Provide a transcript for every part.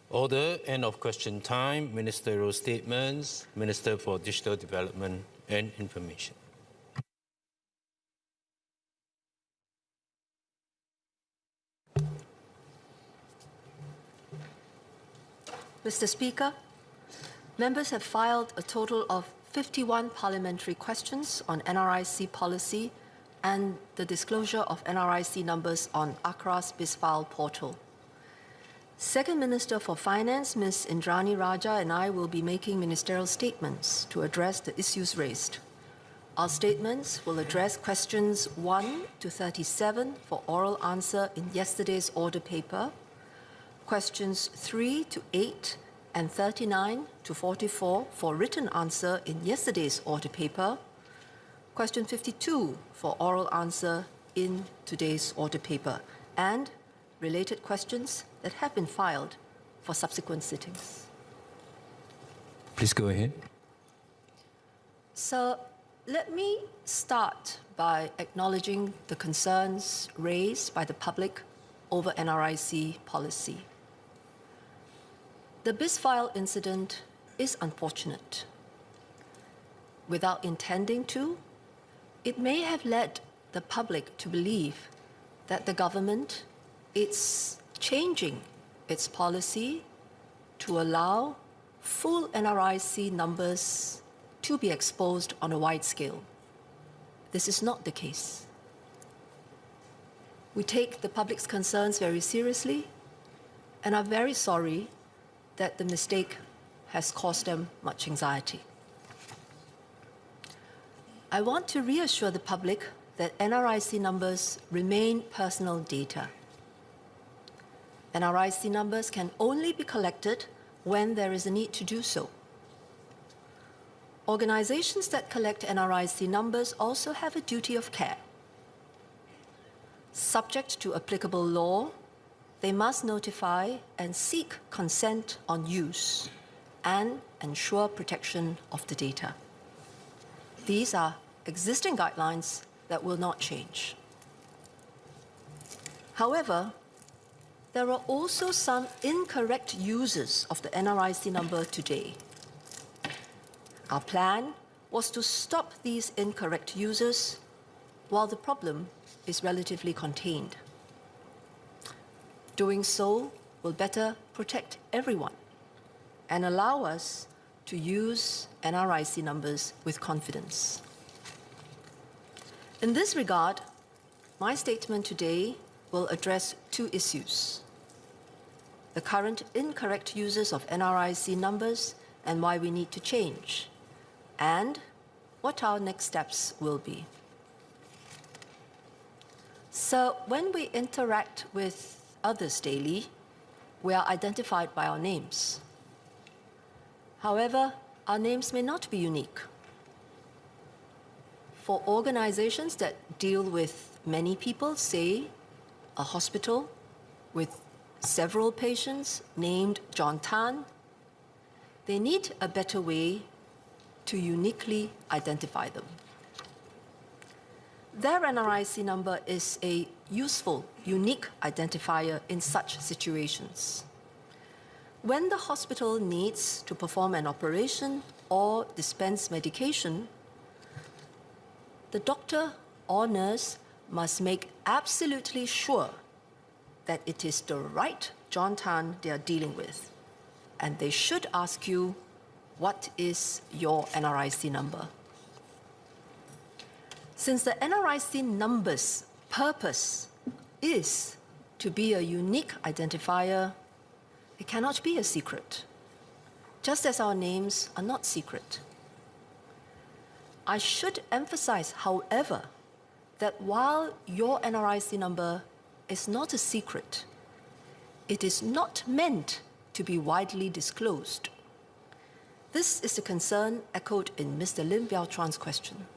Order. End of question time. Ministerial statements. Minister for Digital Development and Information. Mr. Speaker, members have filed a total of 51 parliamentary questions on NRIC policy and the disclosure of NRIC numbers on ACRA's Bizfile portal. Second Minister for Finance, Ms. Indrani Raja, and I will be making ministerial statements to address the issues raised. Our statements will address questions 1 to 37 for oral answer in yesterday's order paper, questions 3 to 8 and 39 to 44 for written answer in yesterday's order paper, question 52 for oral answer in today's order paper, and related questions that have been filed for subsequent sittings. Please go ahead. So let me start by acknowledging the concerns raised by the public over NRIC policy. The Bizfile incident is unfortunate. Without intending to, it may have led the public to believe that the government is changing its policy to allow full NRIC numbers to be exposed on a wide scale. This is not the case. We take the public's concerns very seriously and are very sorry that the mistake has caused them much anxiety. I want to reassure the public that NRIC numbers remain personal data. NRIC numbers can only be collected when there is a need to do so. Organizations that collect NRIC numbers also have a duty of care. Subject to applicable law, they must notify and seek consent on use and ensure protection of the data. These are existing guidelines that will not change. However, there are also some incorrect uses of the NRIC number today. Our plan was to stop these incorrect uses while the problem is relatively contained. Doing so will better protect everyone and allow us to use NRIC numbers with confidence. In this regard, my statement today will address two issues: the current incorrect uses of NRIC numbers and why we need to change, and what our next steps will be. So when we interact with others daily, we are identified by our names. However, our names may not be unique. For organizations that deal with many people, say a hospital with several patients named John Tan, they need a better way to uniquely identify them. Their NRIC number is a useful, unique identifier in such situations. When the hospital needs to perform an operation or dispense medication, the doctor or nurse must make absolutely sure that it is the right John Tan they are dealing with. And they should ask you, what is your NRIC number? Since the NRIC number's purpose is to be a unique identifier, it cannot be a secret, just as our names are not secret. I should emphasize, however, that while your NRIC number is not a secret, it is not meant to be widely disclosed. This is the concern echoed in Mr. Lim Biao Chuan's question.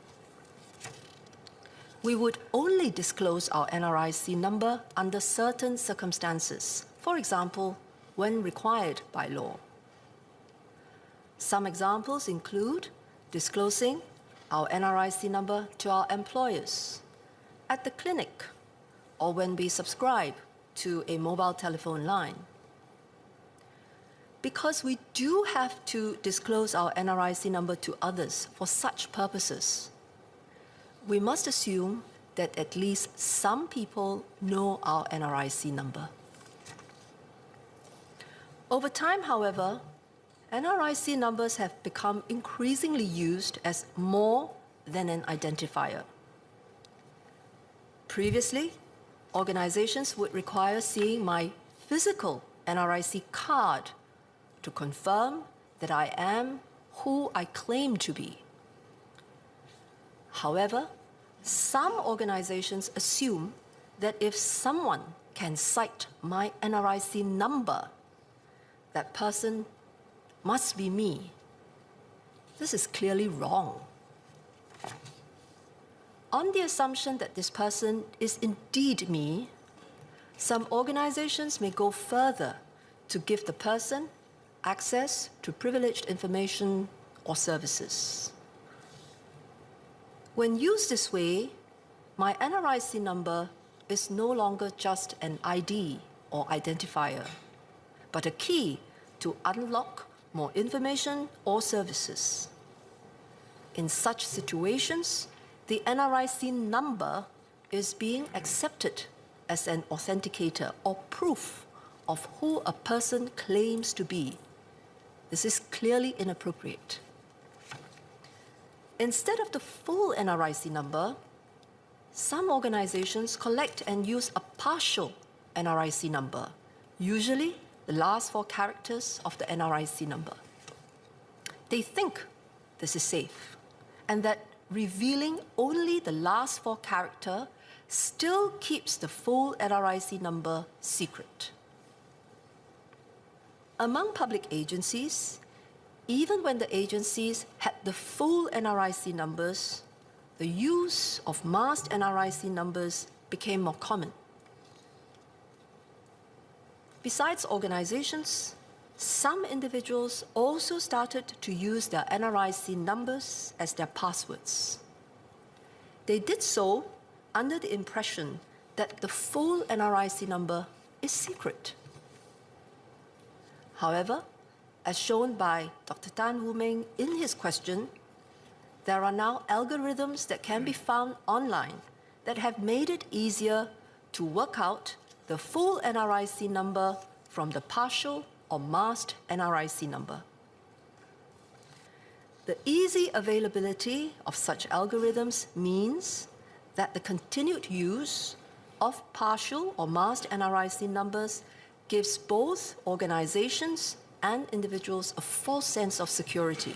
We would only disclose our NRIC number under certain circumstances, for example, when required by law. Some examples include disclosing our NRIC number to our employers, at the clinic, or when we subscribe to a mobile telephone line. because we do have to disclose our NRIC number to others for such purposes, we must assume that at least some people know our NRIC number. Over time, however, NRIC numbers have become increasingly used as more than an identifier. Previously, organizations would require seeing my physical NRIC card to confirm that I am who I claim to be. However, some organizations assume that if someone can cite my NRIC number, that person must be me. This is clearly wrong. On the assumption that this person is indeed me, some organizations may go further to give the person access to privileged information or services. When used this way, my NRIC number is no longer just an ID or identifier, but a key to unlock more information or services. In such situations, the NRIC number is being accepted as an authenticator or proof of who a person claims to be. This is clearly inappropriate. Instead of the full NRIC number, some organizations collect and use a partial NRIC number, usually the last 4 characters of the NRIC number. They think this is safe, and that revealing only the last 4 characters still keeps the full NRIC number secret. Among public agencies, even when the agencies had the full NRIC numbers, the use of masked NRIC numbers became more common. Besides organizations, some individuals also started to use their NRIC numbers as their passwords. They did so under the impression that the full NRIC number is secret. However, as shown by Dr. Tan Wu Meng in his question, there are now algorithms that can be found online that have made it easier to work out the full NRIC number from the partial or masked NRIC number. The easy availability of such algorithms means that the continued use of partial or masked NRIC numbers gives both organizations and individuals a false sense of security.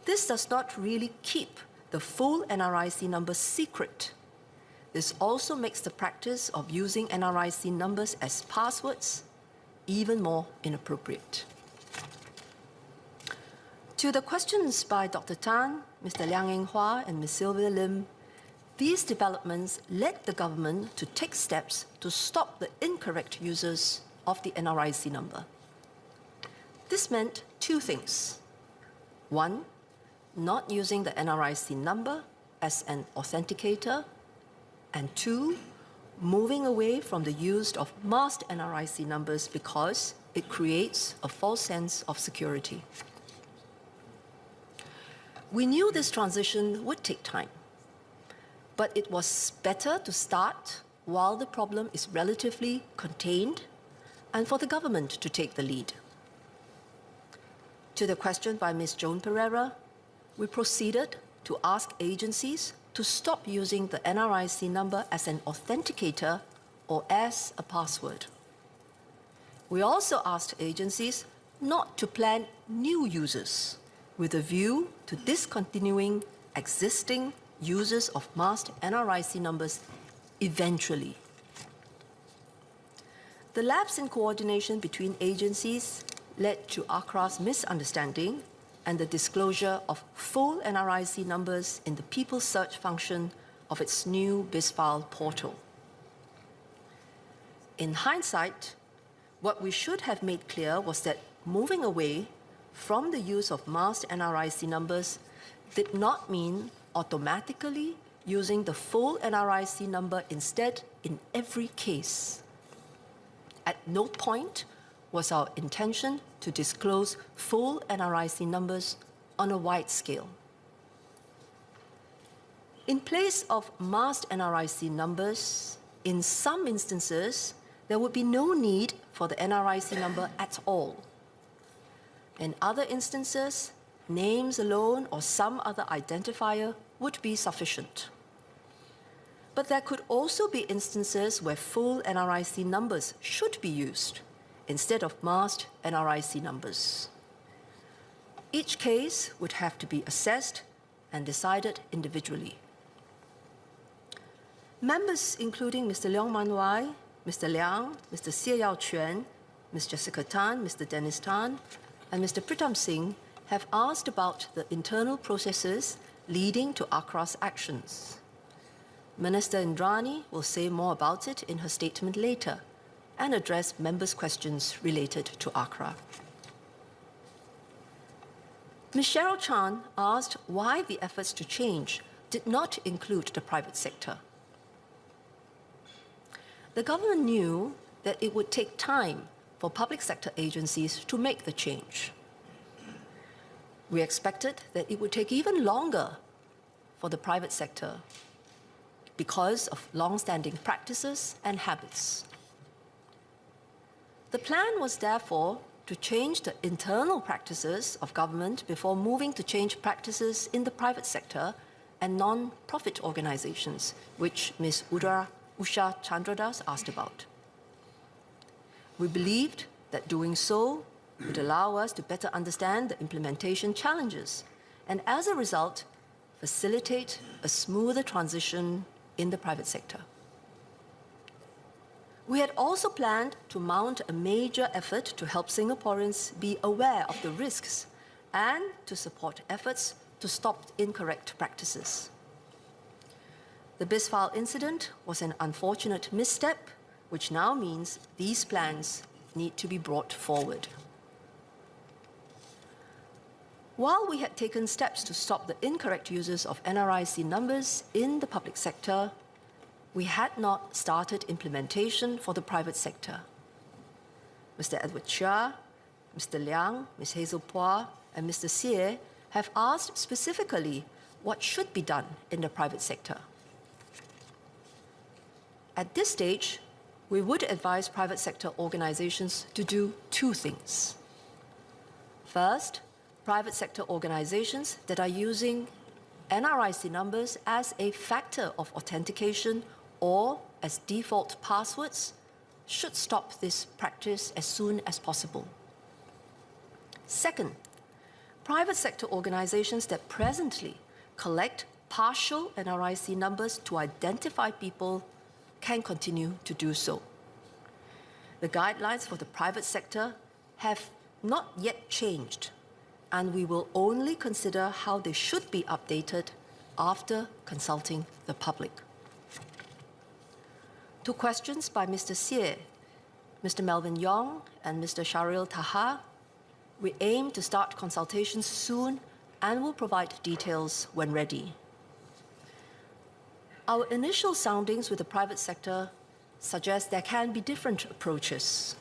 This does not really keep the full NRIC number secret. This also makes the practice of using NRIC numbers as passwords even more inappropriate. To the questions by Dr. Tan, Mr. Liang Eng Hua, and Ms. Sylvia Lim, these developments led the government to take steps to stop the incorrect uses of the NRIC number. This meant 2 things. 1, not using the NRIC number as an authenticator, and 2, moving away from the use of masked NRIC numbers because it creates a false sense of security. We knew this transition would take time, but it was better to start while the problem is relatively contained and for the government to take the lead. To the question by Ms. Joan Pereira, we proceeded to ask agencies to stop using the NRIC number as an authenticator or as a password. We also asked agencies not to plan new uses with a view to discontinuing existing uses of masked NRIC numbers eventually. The lapse in coordination between agencies led to ACRA's misunderstanding and the disclosure of full NRIC numbers in the People Search function of its new Bizfile portal. In hindsight, what we should have made clear was that moving away from the use of masked NRIC numbers did not mean automatically using the full NRIC number instead in every case. At no point was our intention to disclose full NRIC numbers on a wide scale. In place of masked NRIC numbers, in some instances, there would be no need for the NRIC number at all. In other instances, names alone or some other identifier would be sufficient. But there could also be instances where full NRIC numbers should be used instead of masked NRIC numbers. Each case would have to be assessed and decided individually. Members including Mr. Leong Man Wai, Mr. Liang, Mr. Xie Yao Quan, Ms. Jessica Tan, Mr. Dennis Tan, and Mr. Pritam Singh have asked about the internal processes leading to ACRA's actions. Minister Indrani will say more about it in her statement later and address members' questions related to ACRA. Ms. Cheryl Chan asked why the efforts to change did not include the private sector. The government knew that it would take time for public sector agencies to make the change. We expected that it would take even longer for the private sector because of long-standing practices and habits. The plan was therefore to change the internal practices of government before moving to change practices in the private sector and non-profit organizations, which Ms. Usha Chandradas asked about. We believed that doing so would allow us to better understand the implementation challenges and, as a result, facilitate a smoother transition in the private sector. We had also planned to mount a major effort to help Singaporeans be aware of the risks and to support efforts to stop incorrect practices. The Bizfile incident was an unfortunate misstep, which now means these plans need to be brought forward. While we had taken steps to stop the incorrect uses of NRIC numbers in the public sector, we had not started implementation for the private sector. Mr. Edward Chia, Mr. Liang, Ms. Hazel Pua, and Mr. Xie have asked specifically what should be done in the private sector. At this stage, we would advise private sector organizations to do two things. First, private sector organizations that are using NRIC numbers as a factor of authentication or as default passwords should stop this practice as soon as possible. Second, private sector organizations that presently collect partial NRIC numbers to identify people can continue to do so. The guidelines for the private sector have not yet changed, and we will only consider how they should be updated after consulting the public. Two questions by Mr. Xie, Mr. Melvin Yong, and Mr. Sharil Taha. We aim to start consultations soon and will provide details when ready. Our initial soundings with the private sector suggest there can be different approaches.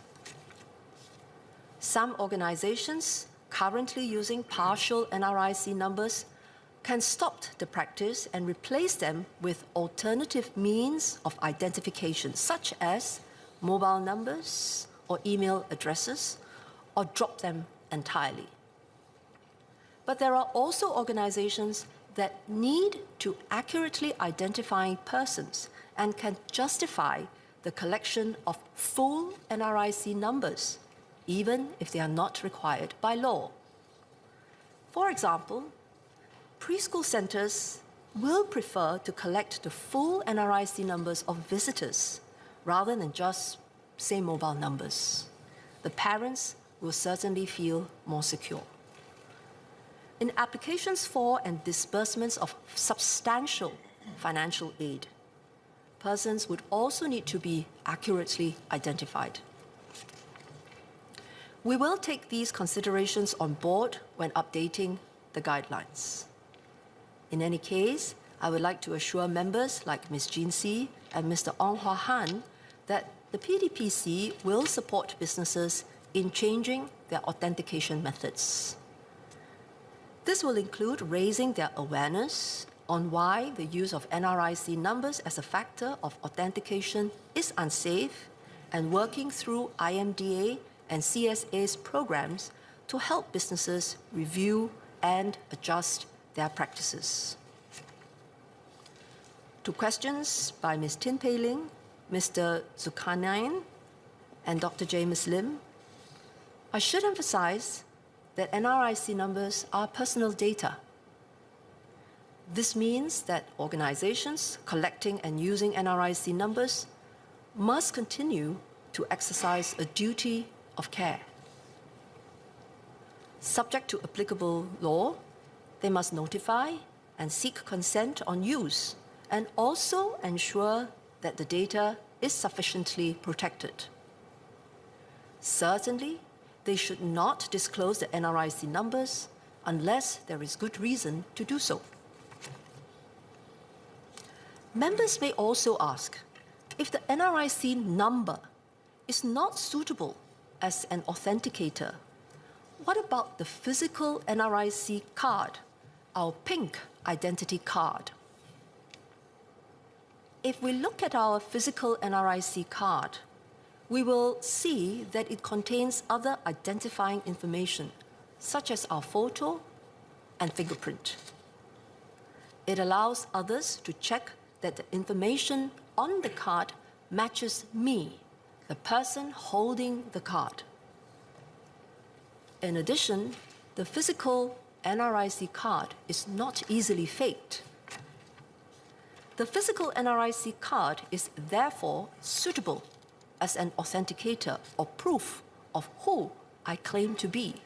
Some organizations currently using partial NRIC numbers can stop the practice and replace them with alternative means of identification, such as mobile numbers or email addresses, or drop them entirely. But there are also organizations that need to accurately identify persons and can justify the collection of full NRIC numbers, even if they are not required by law. For example, preschool centers will prefer to collect the full NRIC numbers of visitors rather than just, say, mobile numbers. The parents will certainly feel more secure. In applications for and disbursements of substantial financial aid, persons would also need to be accurately identified. We will take these considerations on board when updating the guidelines. In any case, I would like to assure members like Ms. Jean Si and Mr. Ong Hua Han that the PDPC will support businesses in changing their authentication methods. This will include raising their awareness on why the use of NRIC numbers as a factor of authentication is unsafe and working through IMDA and CSA's programs to help businesses review and adjust their practices. To questions by Ms. Tin Pei Ling, Mr. Zulkarnain, and Dr. James Lim, I should emphasize that NRIC numbers are personal data. This means that organizations collecting and using NRIC numbers must continue to exercise a duty of care. Subject to applicable law, they must notify and seek consent on use and also ensure that the data is sufficiently protected. Certainly, they should not disclose the NRIC numbers unless there is good reason to do so. Members may also ask, if the NRIC number is not suitable as an authenticator, what about the physical NRIC card, our pink identity card? If we look at our physical NRIC card, we will see that it contains other identifying information, such as our photo and fingerprint. It allows others to check that the information on the card matches me, the person holding the card. In addition, the physical NRIC card is not easily faked. The physical NRIC card is therefore suitable as an authenticator or proof of who I claim to be.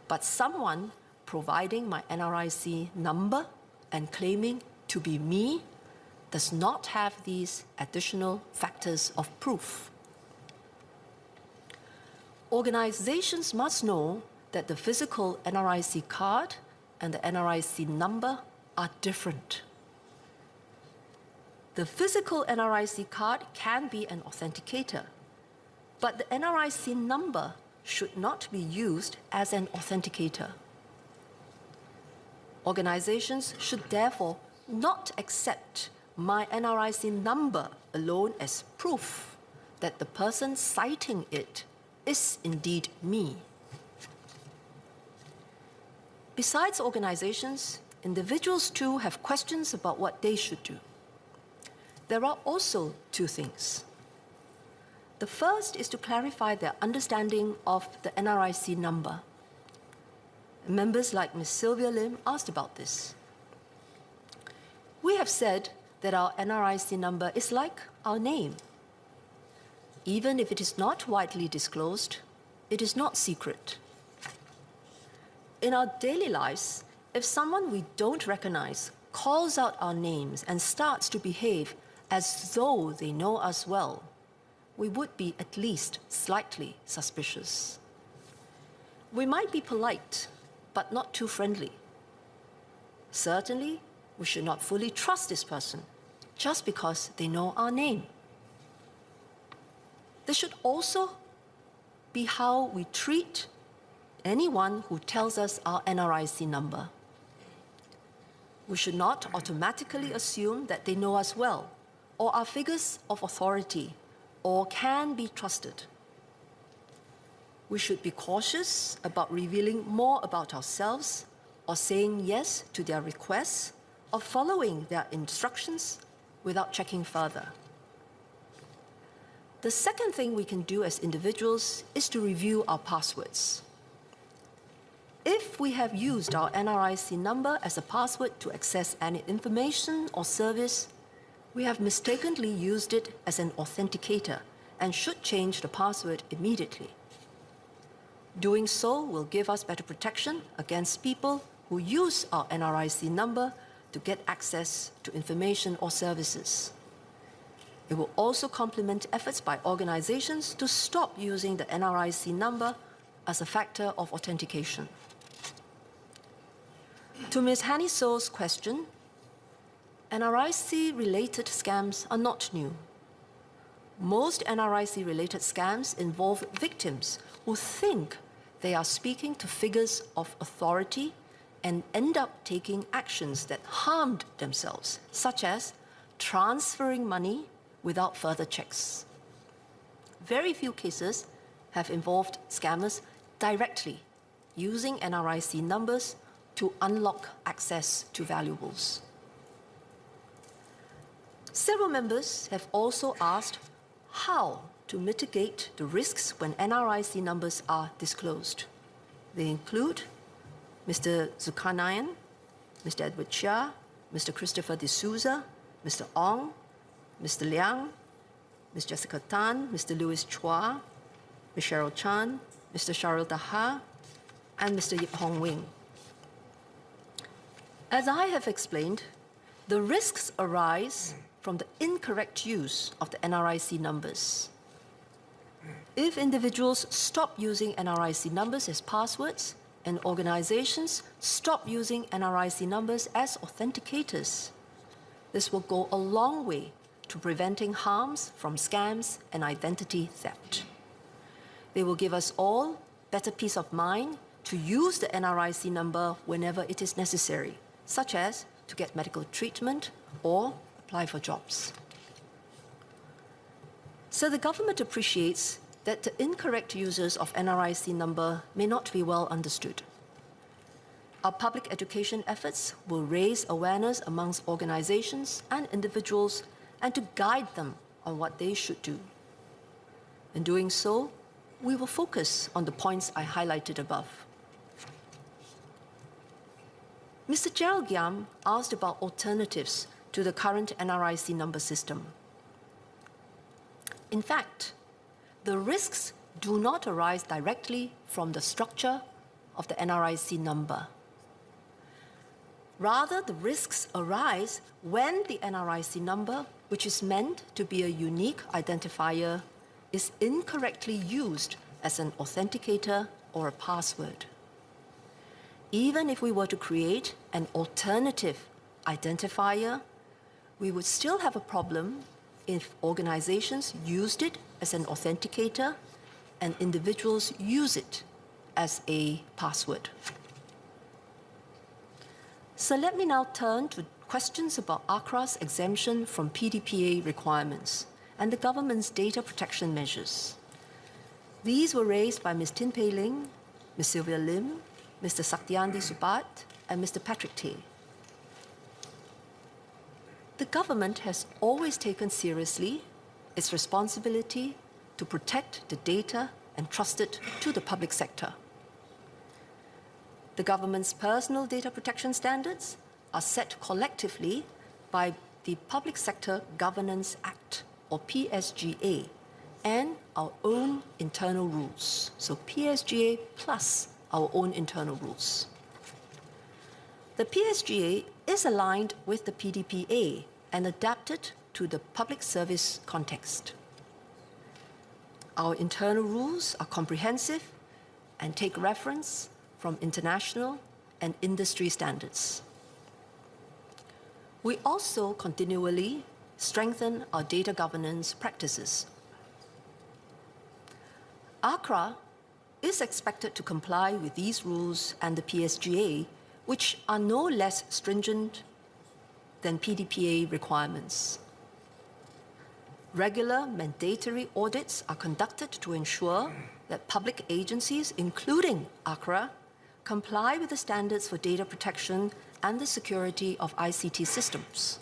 But someone providing my NRIC number and claiming to be me does not have these additional factors of proof. Organizations must know that the physical NRIC card and the NRIC number are different. The physical NRIC card can be an authenticator, but the NRIC number should not be used as an authenticator. Organizations should therefore not accept my NRIC number alone as proof that the person citing it is indeed me. Besides organizations, individuals too have questions about what they should do. There are also two things. The first is to clarify their understanding of the NRIC number. Members like Ms. Sylvia Lim asked about this. We have said that our NRIC number is like our name. Even if it is not widely disclosed, it is not secret. In our daily lives, if someone we don't recognize calls out our names and starts to behave as though they know us well, we would be at least slightly suspicious. We might be polite, but not too friendly. Certainly, we should not fully trust this person just because they know our name. This should also be how we treat anyone who tells us our NRIC number. We should not automatically assume that they know us well, or are figures of authority, or can be trusted. We should be cautious about revealing more about ourselves, or saying yes to their requests, or following their instructions without checking further. The second thing we can do as individuals is to review our passwords. If we have used our NRIC number as a password to access any information or service, we have mistakenly used it as an authenticator and should change the password immediately. Doing so will give us better protection against people who use our NRIC number to get access to information or services. It will also complement efforts by organizations to stop using the NRIC number as a factor of authentication. To Ms. Hanny So's question, NRIC-related scams are not new. Most NRIC-related scams involve victims who think they are speaking to figures of authority and end up taking actions that harmed themselves, such as transferring money without further checks. Very few cases have involved scammers directly using NRIC numbers to unlock access to valuables. Several members have also asked how to mitigate the risks when NRIC numbers are disclosed. They include Mr. Zulkarnain, Mr. Edward Chia, Mr. Christopher D'Souza, Mr. Ong, Mr. Liang, Ms. Jessica Tan, Mr. Louis Chua, Ms. Cheryl Chan, Mr. Sharil Daha, and Mr. Yip Hong Wing. As I have explained, the risks arise from the incorrect use of the NRIC numbers. If individuals stop using NRIC numbers as passwords and organizations stop using NRIC numbers as authenticators, this will go a long way to preventing harms from scams and identity theft. They will give us all better peace of mind to use the NRIC number whenever it is necessary, such as to get medical treatment or apply for jobs. So the government appreciates that the incorrect uses of NRIC number may not be well understood. Our public education efforts will raise awareness amongst organizations and individuals and to guide them on what they should do. In doing so, we will focus on the points I highlighted above. Mr. Gerald Giam asked about alternatives to the current NRIC number system. In fact, the risks do not arise directly from the structure of the NRIC number. Rather, the risks arise when the NRIC number, which is meant to be a unique identifier, is incorrectly used as an authenticator or a password. Even if we were to create an alternative identifier, we would still have a problem if organizations used it as an authenticator and individuals use it as a password. So let me now turn to questions about ACRA's exemption from PDPA requirements and the government's data protection measures. These were raised by Ms. Tin Pei Ling, Ms. Sylvia Lim, Mr. Satyandi Subat, and Mr. Patrick Tay. The government has always taken seriously its responsibility to protect the data entrusted to the public sector. The government's personal data protection standards are set collectively by the Public Sector Governance Act, or PSGA, and our own internal rules. So PSGA plus our own internal rules. The PSGA is aligned with the PDPA and adapted to the public service context. Our internal rules are comprehensive and take reference from international and industry standards. We also continually strengthen our data governance practices. ACRA is expected to comply with these rules and the PSGA, which are no less stringent than PDPA requirements. Regular mandatory audits are conducted to ensure that public agencies, including ACRA, comply with the standards for data protection and the security of ICT systems.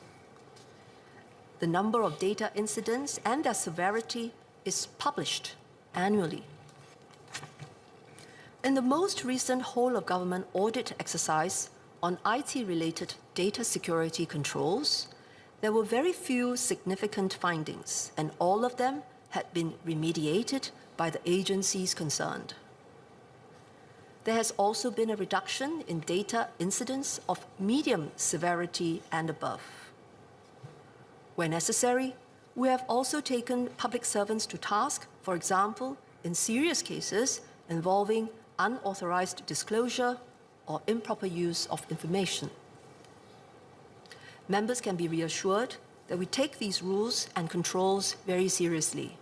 The number of data incidents and their severity is published annually. In the most recent whole-of-government audit exercise on IT-related data security controls, there were very few significant findings, and all of them had been remediated by the agencies concerned. There has also been a reduction in data incidents of medium severity and above. Where necessary, we have also taken public servants to task, for example, in serious cases involving unauthorized disclosure or improper use of information. Members can be reassured that we take these rules and controls very seriously.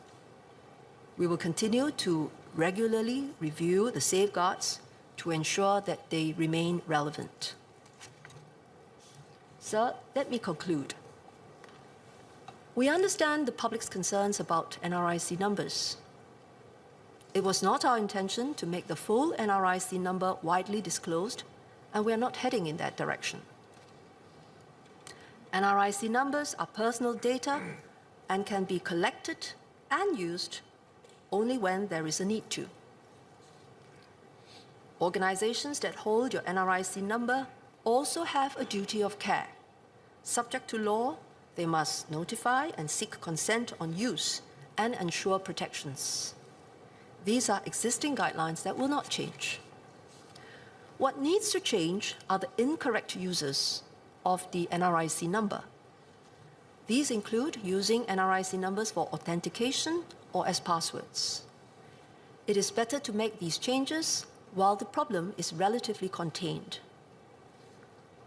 We will continue to regularly review the safeguards to ensure that they remain relevant. Sir, let me conclude. We understand the public's concerns about NRIC numbers. It was not our intention to make the full NRIC number widely disclosed, and we are not heading in that direction. NRIC numbers are personal data and can be collected and used only when there is a need to. Organizations that hold your NRIC number also have a duty of care. Subject to law, they must notify and seek consent on use and ensure protections. These are existing guidelines that will not change. What needs to change are the incorrect uses of the NRIC number. These include using NRIC numbers for authentication or as passwords. It is better to make these changes while the problem is relatively contained.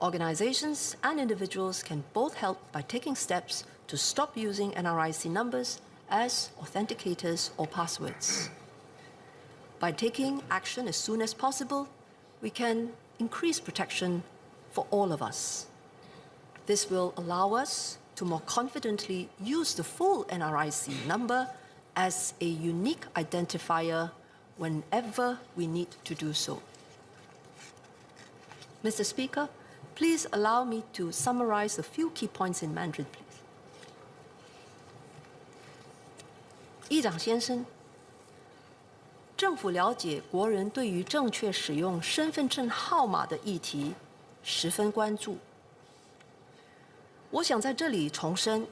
Organizations and individuals can both help by taking steps to stop using NRIC numbers as authenticators or passwords. By taking action as soon as possible, we can increase protection for all of us. This will allow us to more confidently use the full NRIC number as a unique identifier whenever we need to do so. Mr. Speaker, please allow me to summarize a few key points in Mandarin, please. 议长先生，政府了解国人对于正确使用身份证号码的议题十分关注。我想在这里重申，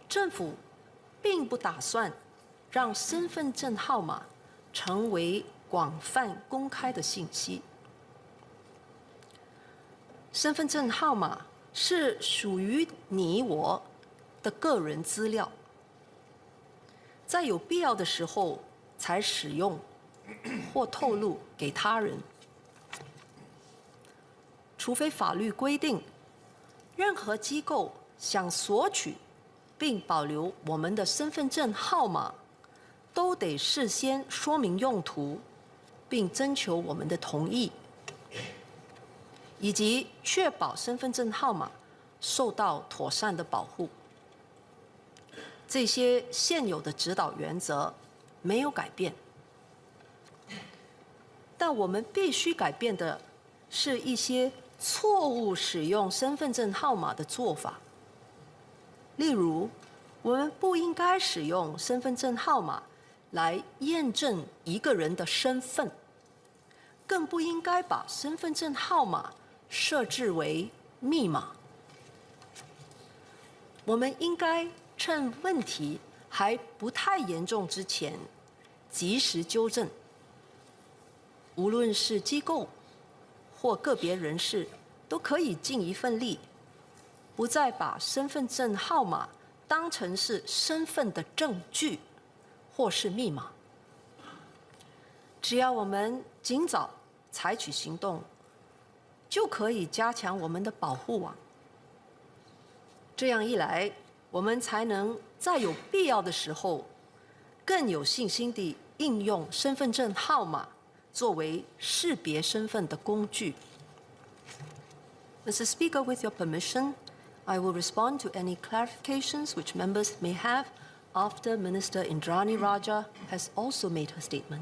政府并不打算让身份证号码成为广泛公开的信息。身份证号码是属于你我的个人资料，在有必要的时候才使用或透露给他人，除非法律规定，任何机构想索取并保留我们的身份证号码，都得事先说明用途，并征求我们的同意，以及确保身份证号码受到妥善的保护。这些现有的指导原则没有改变，但我们必须改变的是一些错误使用身份证号码的做法。例如，我们不应该使用身份证号码来验证一个人的身份，更不应该把身份证号码设置为密码。我们应该趁问题还不太严重之前，及时纠正。无论是机构或个别人士，都可以尽一份力，不再把身份证号码当成是身份的证据或是密码。只要我们尽早采取行动，就可以加强我们的保护网。这样一来，我们才能在有必要的时候，更有信心地应用身份证号码作为识别身份的工具。Mr. Speaker, with your permission, I will respond to any clarifications which members may have after Minister Indrani Raja has also made her statement.